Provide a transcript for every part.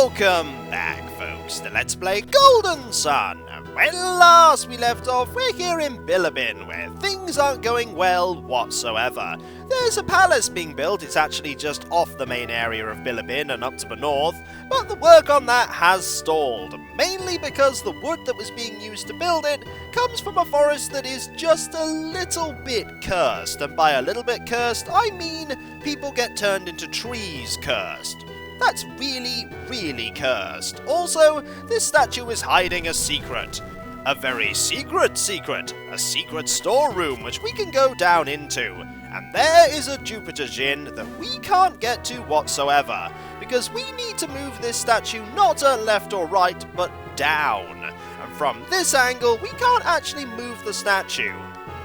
Welcome back, folks, to Let's Play Golden Sun. When last we left off, we're here in Bilibin, where things aren't going well whatsoever. There's a palace being built. It's actually just off the main area of Bilibin and up to the north, but the work on that has stalled, mainly because the wood that was being used to build it comes from a forest that is just a little bit cursed, and by a little bit cursed, I mean people get turned into trees cursed. That's really, really cursed. Also, this statue is hiding a secret. A very secret secret. A secret storeroom which we can go down into. And there is a Jupiter Jin that we can't get to whatsoever, because we need to move this statue not left or right, but down. And from this angle, we can't actually move the statue.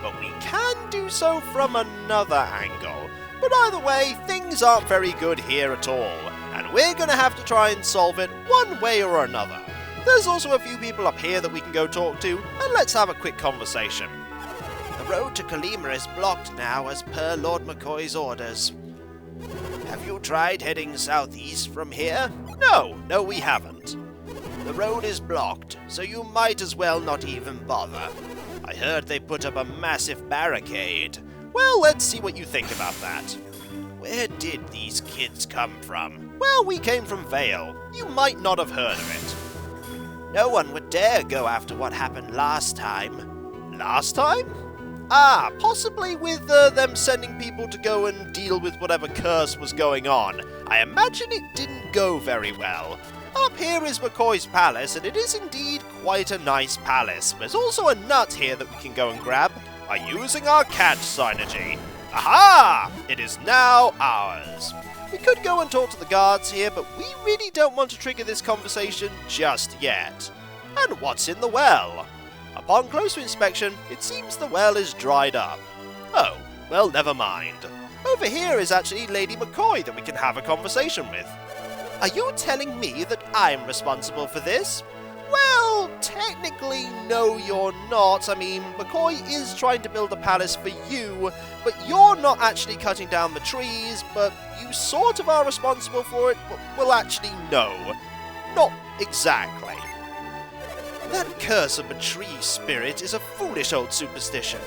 But we can do so from another angle. But either way, things aren't very good here at all. And we're going to have to try and solve it one way or another. There's also a few people up here that we can go talk to, and let's have a quick conversation. The road to Kolima is blocked now as per Lord McCoy's orders. Have you tried heading southeast from here? No, we haven't. The road is blocked, so you might as well not even bother. I heard they put up a massive barricade. Well, let's see what you think about that. Where did these kids come from? Well, we came from Vale. You might not have heard of it. No one would dare go after what happened last time. Last time? Possibly with them sending people to go and deal with whatever curse was going on. I imagine it didn't go very well. Up here is McCoy's palace, and it is indeed quite a nice palace. There's also a nut here that we can go and grab by using our catch synergy. Aha! It is now ours. We could go and talk to the guards here, but we really don't want to trigger this conversation just yet. And what's in the well? Upon closer inspection, it seems the well is dried up. Oh, well, never mind. Over here is actually Lady McCoy that we can have a conversation with. Are you telling me that I'm responsible for this? Well, technically, no, you're not. I mean, McCoy is trying to build a palace for you, but you're not actually cutting down the trees, but you sort of are responsible for it. Well, actually, no. Not exactly. That curse of a tree spirit is a foolish old superstition.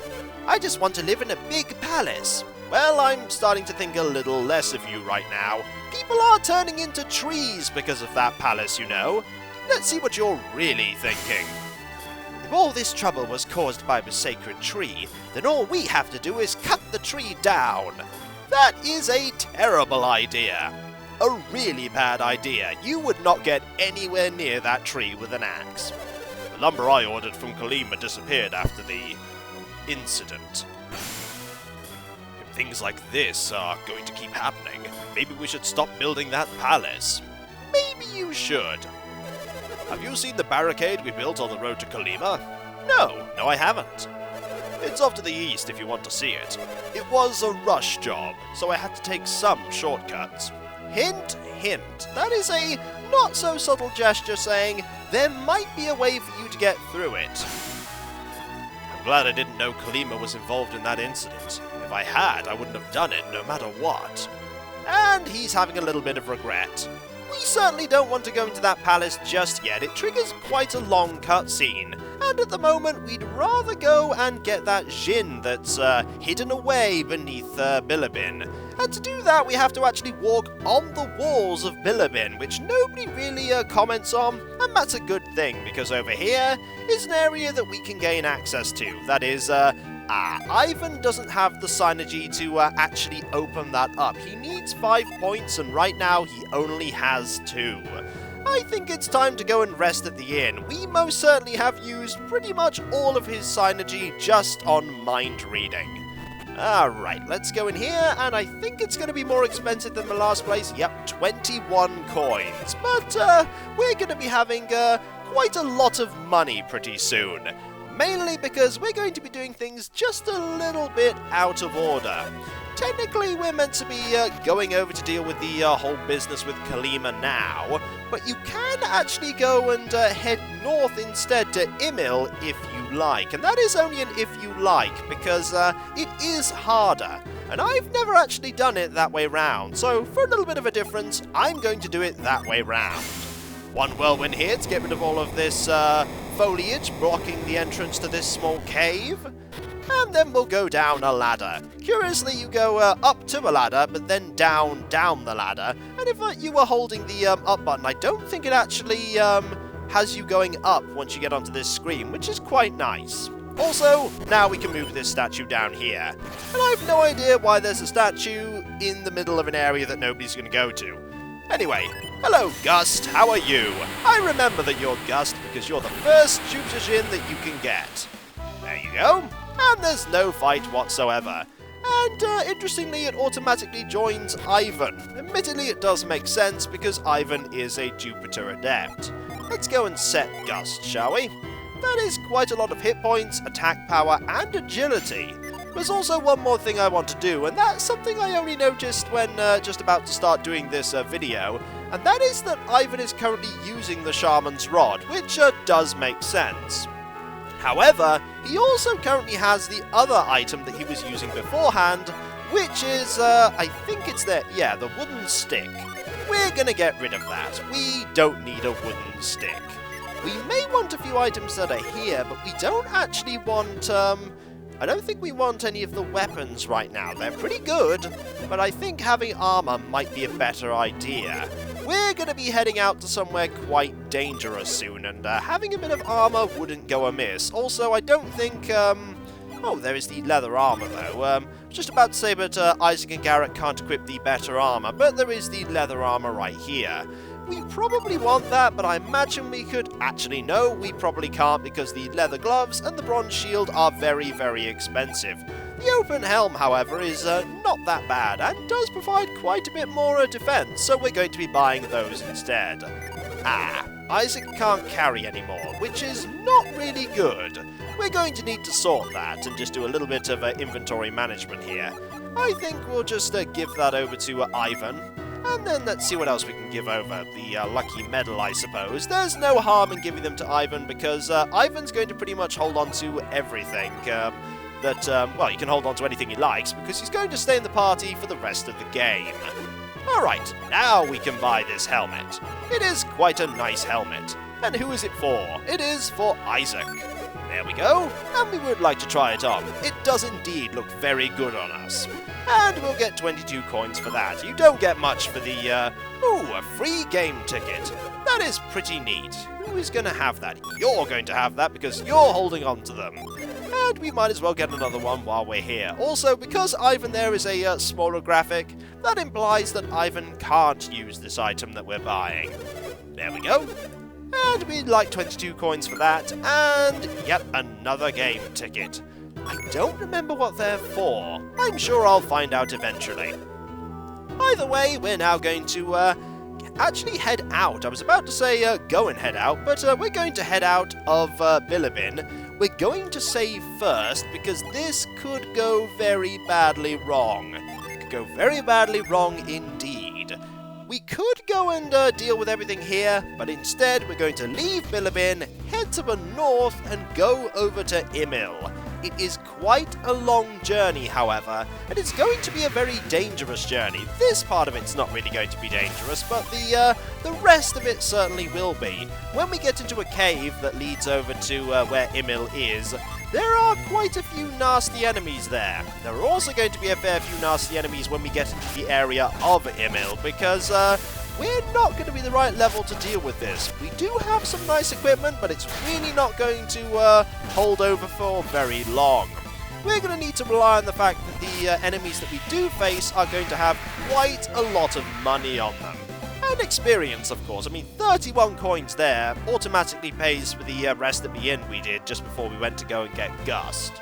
I just want to live in a big palace. Well, I'm starting to think a little less of you right now. People are turning into trees because of that palace, you know. Let's see what you're really thinking. If all this trouble was caused by the sacred tree, then all we have to do is cut the tree down. That is a terrible idea. A really bad idea. You would not get anywhere near that tree with an axe. The lumber I ordered from Kolima disappeared after the incident. If things like this are going to keep happening, maybe we should stop building that palace. Maybe you should. Have you seen the barricade we built on the road to Kolima? No, I haven't. It's off to the east if you want to see it. It was a rush job, so I had to take some shortcuts. Hint, hint. That is a not-so-subtle gesture saying there might be a way for you to get through it. I'm glad I didn't know Kolima was involved in that incident. If I had, I wouldn't have done it, no matter what. And he's having a little bit of regret. We certainly don't want to go into that palace just yet. It triggers quite a long cutscene. And at the moment, we'd rather go and get that Jin that's hidden away beneath Bilibin. And to do that, we have to actually walk on the walls of Bilibin, which nobody really comments on. And that's a good thing, because over here is an area that we can gain access to. That is, Ivan doesn't have the synergy to actually open that up. He needs 5 points, and right now he only has 2. I think it's time to go and rest at the inn. We most certainly have used pretty much all of his synergy just on mind reading. Alright, let's go in here, and I think it's going to be more expensive than the last place. Yep, 21 coins. But we're going to be having quite a lot of money pretty soon. Mainly because we're going to be doing things just a little bit out of order. Technically, we're meant to be going over to deal with the whole business with Kolima now, but you can actually go and head north instead to Imil if you like. And that is only an if you like, because it is harder. And I've never actually done it that way round, so for a little bit of a difference, I'm going to do it that way round. one whirlwind here to get rid of all of this foliage blocking the entrance to this small cave. And then we'll go down a ladder. Curiously, you go up to a ladder, but then down the ladder. And if you were holding the up button, I don't think it actually has you going up once you get onto this screen, which is quite nice. Also, now we can move this statue down here. And I have no idea why there's a statue in the middle of an area that nobody's going to go to. Anyway, hello Gust, how are you? I remember that you're Gust because you're the first Jupiter Jin that you can get. There you go. And there's no fight whatsoever. And interestingly, it automatically joins Ivan. Admittedly, it does make sense because Ivan is a Jupiter adept. Let's go and set Gust, shall we? That is quite a lot of hit points, attack power, and agility. There's also one more thing I want to do, and that's something I only noticed when just about to start doing this video, and that is that Ivan is currently using the Shaman's Rod, which does make sense. However, he also currently has the other item that he was using beforehand, which is, I think it's the wooden stick. We're gonna get rid of that. We don't need a wooden stick. We may want a few items that are here, but we don't actually want, I don't think we want any of the weapons right now. They're pretty good, but I think having armor might be a better idea. We're going to be heading out to somewhere quite dangerous soon, and having a bit of armor wouldn't go amiss. Also, I don't think, oh, there is the leather armor, though. I was just about to say, but Isaac and Garrett can't equip the better armor, but there is the leather armor right here. We probably want that, but I imagine we could... Actually, no, we probably can't because the leather gloves and the bronze shield are very, very expensive. The open helm, however, is not that bad and does provide quite a bit more defense, so we're going to be buying those instead. Isaac can't carry anymore, which is not really good. We're going to need to sort that and just do a little bit of inventory management here. I think we'll just give that over to Ivan. And then let's see what else we can give over. The lucky medal, I suppose. There's no harm in giving them to Ivan because Ivan's going to pretty much hold on to everything. Well, he can hold on to anything he likes because he's going to stay in the party for the rest of the game. Alright, now we can buy this helmet. It is quite a nice helmet. And who is it for? It is for Isaac. There we go, and we would like to try it on. It does indeed look very good on us. And we'll get 22 coins for that. You don't get much for the, a free game ticket. That is pretty neat. Who is going to have that? You're going to have that because you're holding on to them. And we might as well get another one while we're here. Also, because Ivan there is a smaller graphic, that implies that Ivan can't use this item that we're buying. There we go. And we'd like 22 coins for that, and yet another game ticket. I don't remember what they're for. I'm sure I'll find out eventually. Either way, we're now going to actually head out. I was about to say go and head out, but we're going to head out of Bilibin. We're going to save first, because this could go very badly wrong. It could go very badly wrong indeed. We could go and deal with everything here, but instead we're going to leave Bilibin, head to the north, and go over to Imil. It is quite a long journey, however, and it's going to be a very dangerous journey. This part of it's not really going to be dangerous, but the rest of it certainly will be. When we get into a cave that leads over to where Imil is, there are quite a few nasty enemies there. There are also going to be a fair few nasty enemies when we get into the area of Imil, because we're not going to be the right level to deal with this. We do have some nice equipment, but it's really not going to hold over for very long. We're going to need to rely on the fact that the enemies that we do face are going to have quite a lot of money on them. And experience, of course. I mean, 31 coins there automatically pays for the rest of the inn we did just before we went to go and get Gust.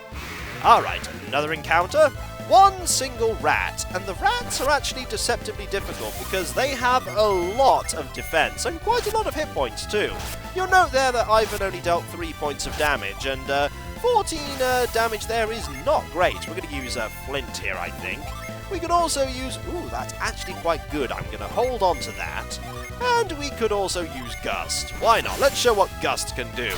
Alright, another encounter. One single rat, and the rats are actually deceptively difficult because they have a lot of defense and quite a lot of hit points too. You'll note there that Ivan only dealt 3 points of damage, and 14 damage there is not great. We're going to use a flint here, I think. We could also use... Ooh, that's actually quite good. I'm going to hold on to that. And we could also use Gust. Why not? Let's show what Gust can do.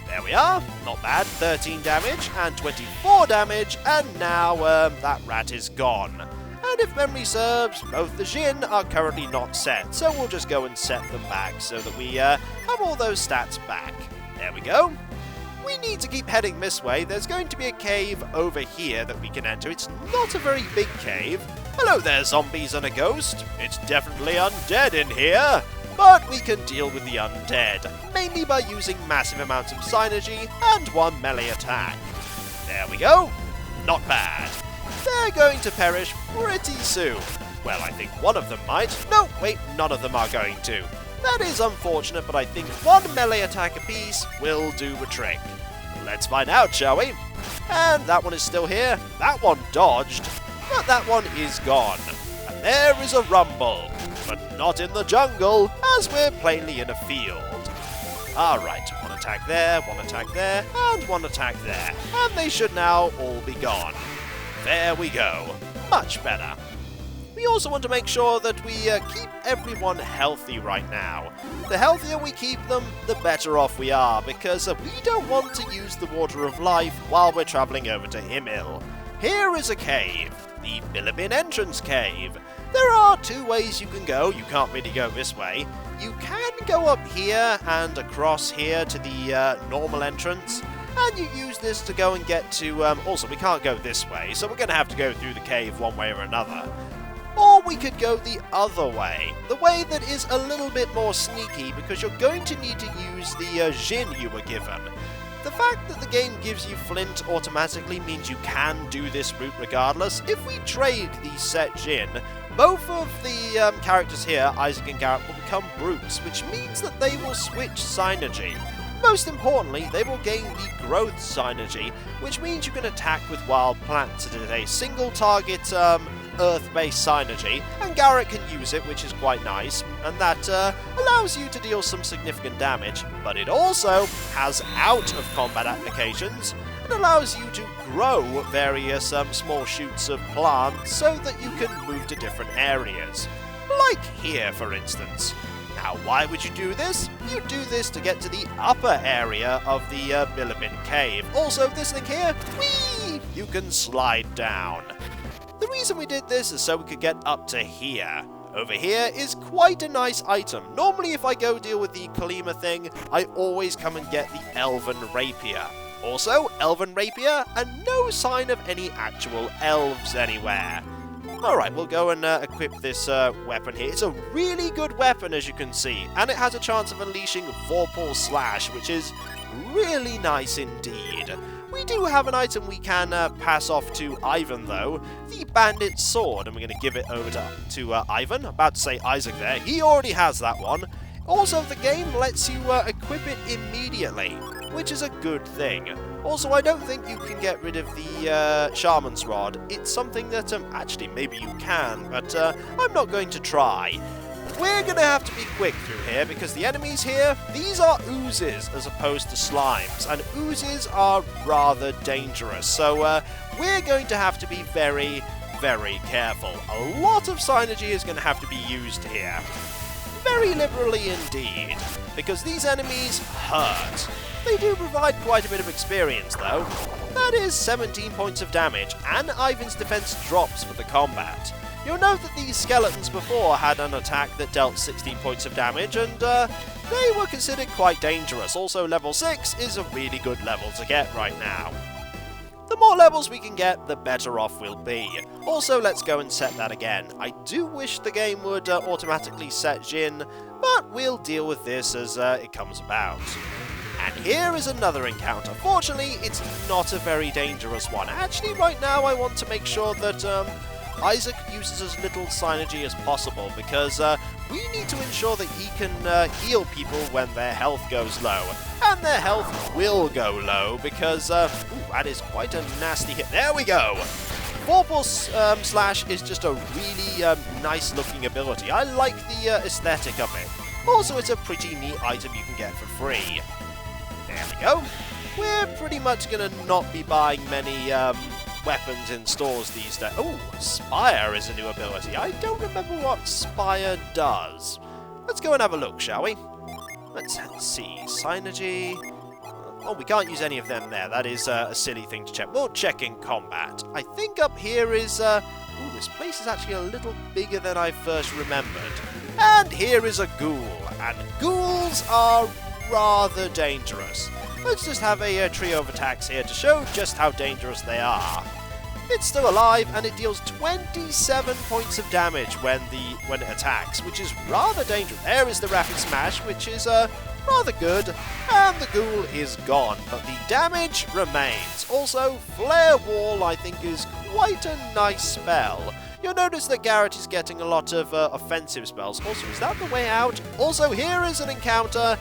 There we are. Not bad. 13 damage and 24 damage. And now that rat is gone. And if memory serves, both the Jin are currently not set, so we'll just go and set them back so that we have all those stats back. There we go. We need to keep heading this way. There's going to be a cave over here that we can enter. It's not a very big cave. Hello there, zombies and a ghost. It's definitely undead in here. But we can deal with the undead, mainly by using massive amounts of synergy and one melee attack. There we go. Not bad. They're going to perish pretty soon. Well, I think one of them might. No, wait, none of them are going to. That is unfortunate, but I think one melee attack apiece will do the trick. Let's find out, shall we? And that one is still here. That one dodged, but that one is gone. And there is a rumble, but not in the jungle, as we're plainly in a field. Alright, one attack there, and one attack there. And they should now all be gone. There we go. Much better. We also want to make sure that we keep everyone healthy right now. The healthier we keep them, the better off we are, because we don't want to use the Water of Life while we're travelling over to Imil. Here is a cave, the Bilibin entrance cave. There are two ways you can go. You can't really go this way. You can go up here and across here to the normal entrance, and you use this to go and get to... also, we can't go this way, so we're going to have to go through the cave one way or another. Or we could go the other way, the way that is a little bit more sneaky, because you're going to need to use the Jin you were given. The fact that the game gives you Flint automatically means you can do this route regardless. If we trade the set Jin, both of the characters here, Isaac and Garrett, will become brutes, which means that they will switch synergy. Most importantly, they will gain the growth synergy, which means you can attack with wild plants. It is a single target earth-based synergy, and Garrett can use it, which is quite nice, and that allows you to deal some significant damage, but it also has out-of-combat applications, and allows you to grow various small shoots of plants so that you can move to different areas. Like here, for instance. Now, why would you do this? You do this to get to the upper area of the Bilibin Cave. Also, this thing here, whee! You can slide down. The reason we did this is so we could get up to here. Over here is quite a nice item. Normally, if I go deal with the Kolima thing, I always come and get the Elven Rapier. Also, Elven Rapier, and no sign of any actual elves anywhere. Alright, we'll go and equip this weapon here. It's a really good weapon, as you can see, and it has a chance of unleashing Vorpal Slash, which is really nice indeed. We do have an item we can pass off to Ivan, though, the Bandit Sword, and we're going to give it over to Ivan. I'm about to say Isaac there. He already has that one. Also, the game lets you equip it immediately, which is a good thing. Also, I don't think you can get rid of the Shaman's Rod. It's something that, actually, maybe you can, but I'm not going to try. We're going to have to be quick through here, because the enemies here, these are oozes as opposed to slimes, and oozes are rather dangerous, so we're going to have to be very, very careful. A lot of synergy is going to have to be used here. Very liberally indeed, because these enemies hurt. They do provide quite a bit of experience, though. That is 17 points of damage, and Ivan's defense drops for the combat. You'll note that these skeletons before had an attack that dealt 16 points of damage, and they were considered quite dangerous. Also, level 6 is a really good level to get right now. The more levels we can get, the better off we'll be. Also, let's go and set that again. I do wish the game would automatically set Jin, but we'll deal with this as it comes about. And here is another encounter. Fortunately, it's not a very dangerous one. Actually, right now I want to make sure that Isaac uses as little synergy as possible, because we need to ensure that he can heal people when their health goes low. And their health will go low, because ooh, that is quite a nasty hit. There we go! Vorpal Slash is just a really nice looking ability. I like the aesthetic of it. Also, it's a pretty neat item you can get for free. There we go. We're pretty much going to not be buying many weapons in stores these days. Oh, Spire is a new ability. I don't remember what Spire does. Let's go and have a look, shall we? Let's see. Synergy. Oh, we can't use any of them there. That is a silly thing to check. We'll check in combat. I think up here is Ooh, this place is actually a little bigger than I first remembered. And here is a ghoul, and ghouls are rather dangerous. Let's just have a trio of attacks here to show just how dangerous they are. It's still alive, and it deals 27 points of damage when it attacks, which is rather dangerous. There is the rapid smash, which is rather good, and the ghoul is gone, but the damage remains. Also, Flare Wall, I think, is quite a nice spell. You'll notice that Garrett is getting a lot of offensive spells. Also, is that the way out? Also, here is an encounter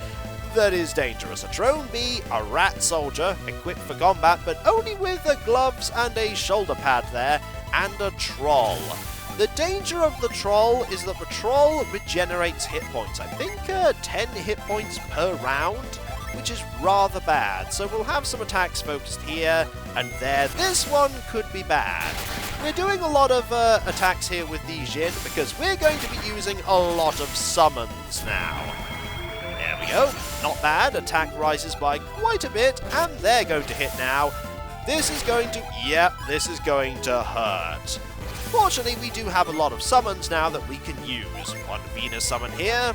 that is dangerous. A drone bee, a rat soldier, equipped for combat, but only with gloves and a shoulder pad there, and a troll. The danger of the troll is that the troll regenerates hit points. I think 10 hit points per round, which is rather bad. So we'll have some attacks focused here and there. This one could be bad. We're doing a lot of attacks here with the Jin because we're going to be using a lot of summons now. There we go. Not bad. Attack rises by quite a bit, and they're going to hit now. This is going to... Yep, this is going to hurt. Fortunately, we do have a lot of summons now that we can use. One Venus summon here,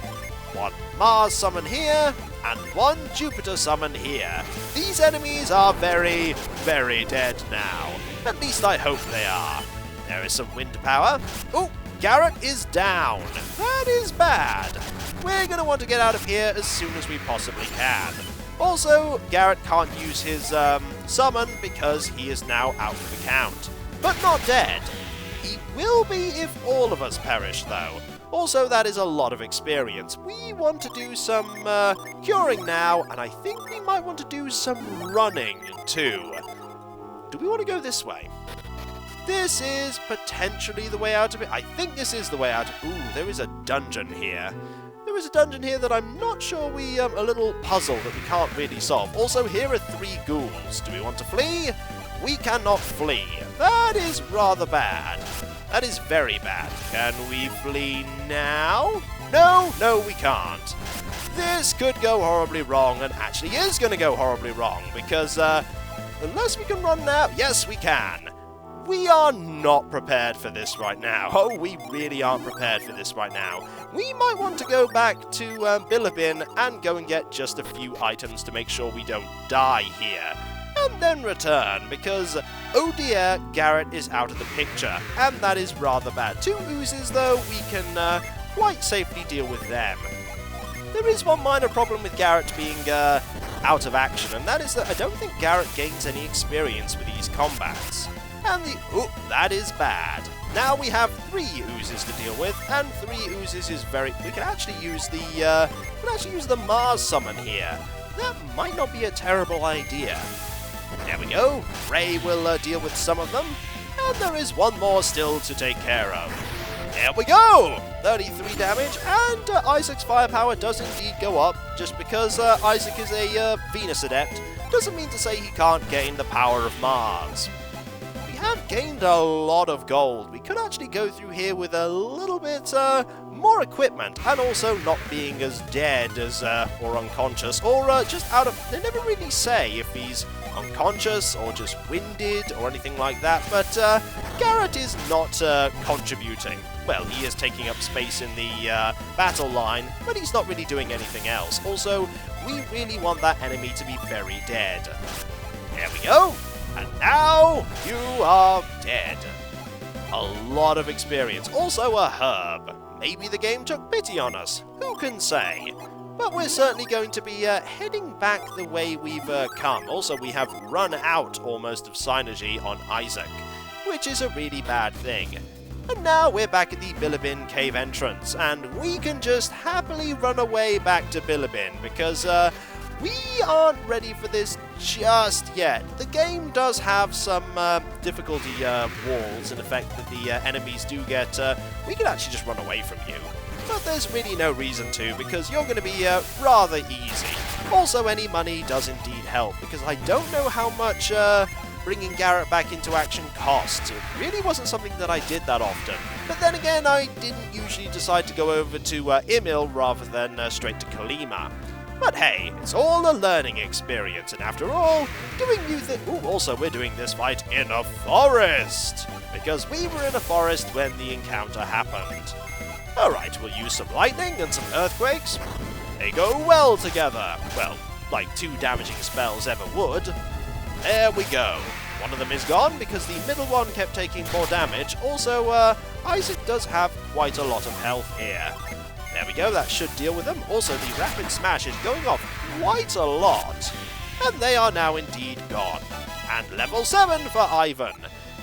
one Mars summon here, and one Jupiter summon here. These enemies are very, very dead now. At least I hope they are. There is some wind power. Oh, Garrett is down. That is bad. We're going to want to get out of here as soon as we possibly can. Also, Garrett can't use his summon because he is now out of the count. But not dead. He will be if all of us perish, though. Also, that is a lot of experience. We want to do some curing now, and I think we might want to do some running, too. Do we want to go this way? This is potentially the way out of it. I think this is the way out. Ooh, there is a dungeon here. There is a dungeon here that I'm not sure a little puzzle that we can't really solve. Also, here are 3 ghouls. Do we want to flee? We cannot flee. That is rather bad. That is very bad. Can we flee now? No, we can't. This could go horribly wrong, and actually is going to go horribly wrong, because unless we can run now, yes, we can. We are not prepared for this right now. Oh, we really aren't prepared for this right now. We might want to go back to Bilibin and go and get just a few items to make sure we don't die here. And then return, because, oh dear, Garrett is out of the picture, and that is rather bad. 2 oozes, though, we can quite safely deal with them. There is one minor problem with Garrett being out of action, and that is that I don't think Garrett gains any experience with these combats. And oh, that is bad. Now we have 3 oozes to deal with, and 3 oozes is very... We can actually use the Mars summon here. That might not be a terrible idea. There we go. Ray will deal with some of them, and there is one more still to take care of. There we go! 33 damage, and Isaac's firepower does indeed go up. Just because Isaac is a Venus adept doesn't mean to say he can't gain the power of Mars. We have gained a lot of gold. We could actually go through here with a little bit more equipment, and also not being as dead as or unconscious, or just out of... They never really say if he's unconscious or just winded or anything like that, but Garrett is not contributing. Well, he is taking up space in the battle line, but he's not really doing anything else. Also, we really want that enemy to be very dead. There we go. And now you are dead. A lot of experience. Also a herb. Maybe the game took pity on us. Who can say? But we're certainly going to be heading back the way we've come. Also, we have run out almost of synergy on Isaac, which is a really bad thing. And now we're back at the Bilibin Cave entrance, and we can just happily run away back to Bilibin, because we aren't ready for this just yet. The game does have some difficulty walls, in effect, that the enemies do get. We can actually just run away from you. But there's really no reason to, because you're going to be rather easy. Also, any money does indeed help, because I don't know how much bringing Garrett back into action costs. It really wasn't something that I did that often. But then again, I didn't usually decide to go over to Imil rather than straight to Kolima. But hey, it's all a learning experience, and after all, doing new things... Ooh, also we're doing this fight in a forest! Because we were in a forest when the encounter happened. Alright, we'll use some lightning and some earthquakes. They go well together. Well, like 2 damaging spells ever would. There we go. One of them is gone because the middle one kept taking more damage. Also, Isaac does have quite a lot of health here. There we go, that should deal with them. Also, the rapid smash is going off quite a lot. And they are now indeed gone. And level 7 for Ivan.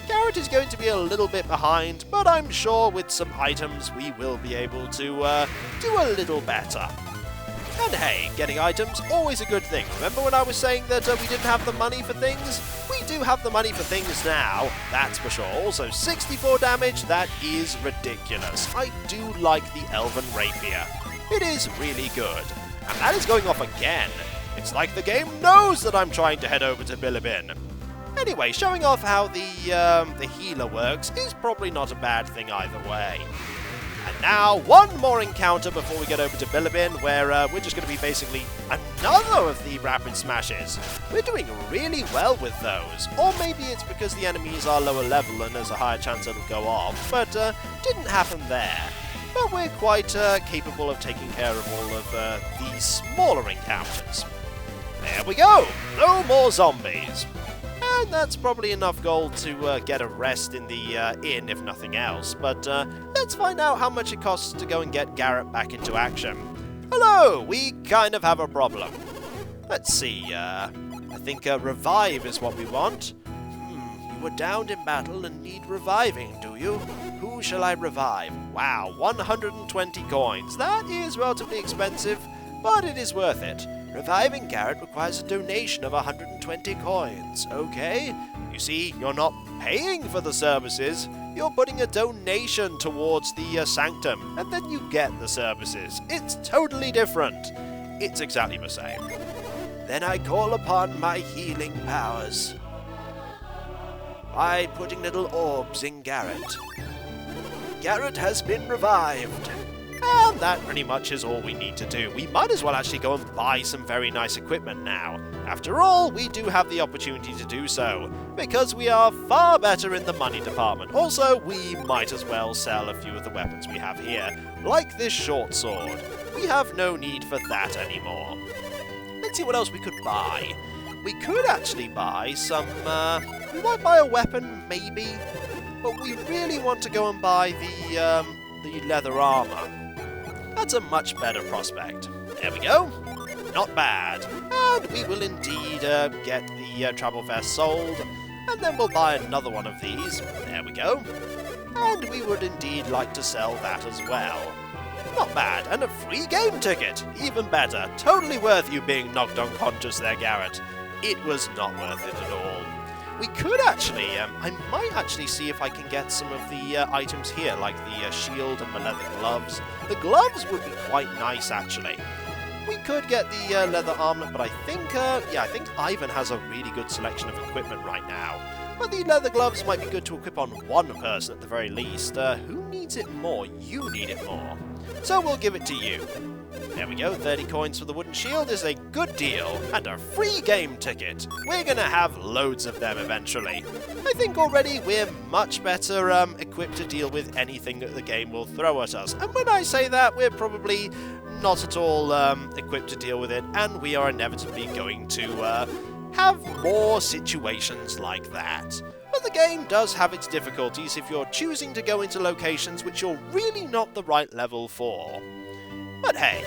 Garrett is going to be a little bit behind, but I'm sure with some items we will be able to do a little better. And hey, getting items, always a good thing. Remember when I was saying that we didn't have the money for things? We do have the money for things now, that's for sure. Also, 64 damage, that is ridiculous. I do like the Elven Rapier. It is really good. And that is going off again. It's like the game knows that I'm trying to head over to Bilibin. Anyway, showing off how the healer works is probably not a bad thing either way. And now, one more encounter before we get over to Bilibin, where we're just going to be basically another of the rapid smashes. We're doing really well with those. Or maybe it's because the enemies are lower level and there's a higher chance it'll go off, but didn't happen there. But we're quite capable of taking care of all of these smaller encounters. There we go! No more zombies! And that's probably enough gold to get a rest in the inn, if nothing else. But let's find out how much it costs to go and get Garrett back into action. Hello! We kind of have a problem. Let's see, I think revive is what we want. You were downed in battle and need reviving, do you? Who shall I revive? Wow, 120 coins. That is relatively expensive, but it is worth it. Reviving Garrett requires a donation of 120 coins, okay? You see, you're not paying for the services, you're putting a donation towards the sanctum, and then you get the services. It's totally different. It's exactly the same. Then I call upon my healing powers by putting little orbs in Garrett. Garrett has been revived. And that pretty much is all we need to do. We might as well actually go and buy some very nice equipment now. After all, we do have the opportunity to do so, because we are far better in the money department. Also, we might as well sell a few of the weapons we have here, like this short sword. We have no need for that anymore. Let's see what else we could buy. We could actually buy some, we might buy a weapon, maybe, but we really want to go and buy the leather armor. That's a much better prospect. There we go. Not bad. And we will indeed get the travel vest sold. And then we'll buy another one of these. There we go. And we would indeed like to sell that as well. Not bad. And a free game ticket. Even better. Totally worth you being knocked unconscious there, Garrett. It was not worth it at all. We could actually, I might actually see if I can get some of the items here, like the shield and the leather gloves. The gloves would be quite nice, actually. We could get the leather armlet, but I think, I think Ivan has a really good selection of equipment right now. But the leather gloves might be good to equip on one person at the very least. Who needs it more? You need it more. So we'll give it to you. There we go, 30 coins for the wooden shield is a good deal, and a free game ticket. We're gonna have loads of them eventually. I think already we're much better equipped to deal with anything that the game will throw at us. And when I say that, we're probably not at all equipped to deal with it, and we are inevitably going to have more situations like that. But the game does have its difficulties if you're choosing to go into locations which you're really not the right level for. But hey,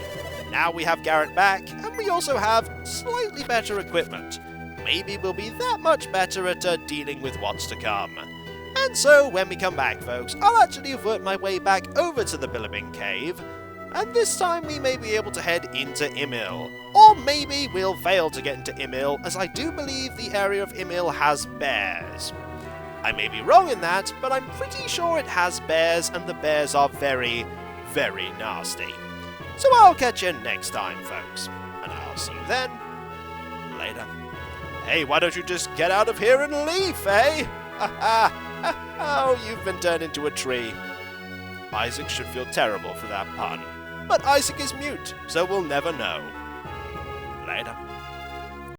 now we have Garrett back, and we also have slightly better equipment. Maybe we'll be that much better at dealing with what's to come. And so, when we come back, folks, I'll actually have worked my way back over to the Bilibin Cave, and this time we may be able to head into Imil. Or maybe we'll fail to get into Imil, as I do believe the area of Imil has bears. I may be wrong in that, but I'm pretty sure it has bears, and the bears are very, very nasty. So I'll catch you next time, folks. And I'll see you then. Later. Hey, why don't you just get out of here and leave, eh? Oh, you've been turned into a tree. Isaac should feel terrible for that pun. But Isaac is mute, so we'll never know. Later.